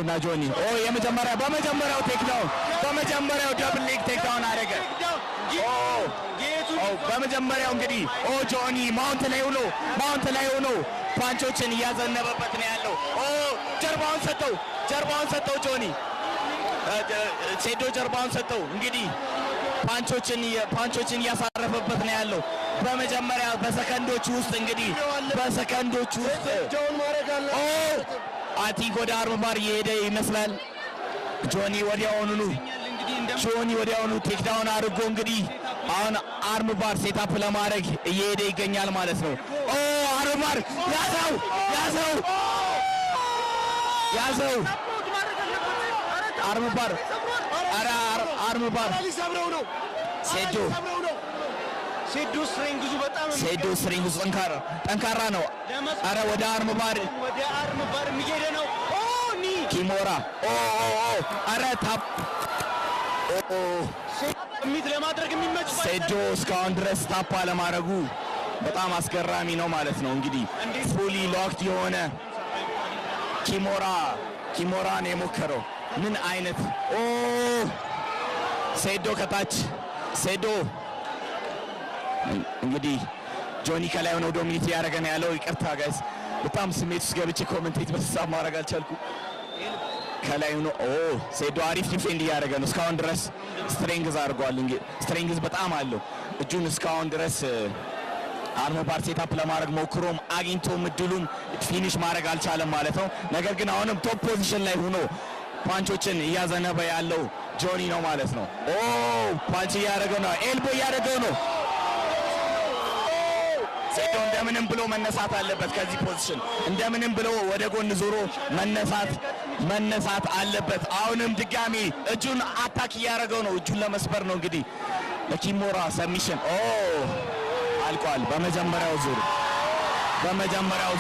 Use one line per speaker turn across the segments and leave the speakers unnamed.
ሴዶና ጆኒ በመጀመሪያው ቴክዳውን በመጀመሪያው ደብል ሌግ ቴክዳውን አደረገ። በመጀመሪያው እንግዲህ ጆኒ ማውንት ላይ ሆኖ ፓንቾችን እያዘነበበት ነው ያለው። ጀርባውን ሰጠው ጆኒ ሴዶ ጀርባውን ሰጠው። እንግዲህ ፓንቾችን እያሳረፈበት ነው ያለው። በመጀመሪያ በሰከንዶች ውስጥ አቲክ ወደ አርም ባር እየሄደ ይመስላል። ጆኒ ወዲያውኑ ቴክዳውን አድርጎ እንግዲህ አሁን አርም ባር ሴታፕ ለማድረግ እየሄደ ይገኛል ማለት ነው። አርም ባር ያዘው አርም ባር ሴዶ ስትሪንግዙ ጠንካራ ነው። አረ ወደ አርም ባር የሚሄደ ነው ኪሞራ። አረ ታፕ ለማድረግ የሚመች ሴዶ እስካሁን ድረስ ታፕ አለማድረጉ በጣም አስገራሚ ነው ማለት ነው። እንግዲህ ፉሊ ሎክድ የሆነ ኪሞራን የሞከረው ምን አይነት ሴዶ ከታች እንግዲህ ጆኒ ከላይ ሆኖ ዶሚኒት ያደረገ ነው ያለው። ይቅርታ ጋይስ በጣም ስሜት ውስጥ ገብቼ ኮሜንቴት በተሳብ ማድረግ አልቻልኩም። ከላይ ሆኖ ሴዶ አሪፍ ዲፌንድ እያደረገ ነው እስካሁን ድረስ። ስትሬንግዝ አድርጓል። እንግዲህ ስትሬንግዝ በጣም አለው እጁን እስካሁን ድረስ አርም ባር ሴታፕ ለማድረግ ሞክሮም አግኝቶም እድሉን ፊኒሽ ማድረግ አልቻለም ማለት ነው። ነገር ግን አሁንም ቶፕ ፖዚሽን ላይ ሆኖ ፓንቾችን እያዘነበ ያለው ጆኒ ነው ማለት ነው። ፓንች እያደረገው ነው፣ ኤልቦ እያደረገው ነው። ሴዶ እንደምንም ብሎ መነሳት አለበት ከዚህ ፖዚሽን፣ እንደምንም ብሎ ወደ ጎን ዞሮ መነሳት አለበት። አሁንም ድጋሚ እጁን አታክ እያደረገው ነው፣ እጁን ለመስበር ነው። እንግዲህ ለኪሞራ ሰሚሽን አልቋል። በመጀመሪያው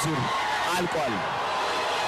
ዙር አልቋል።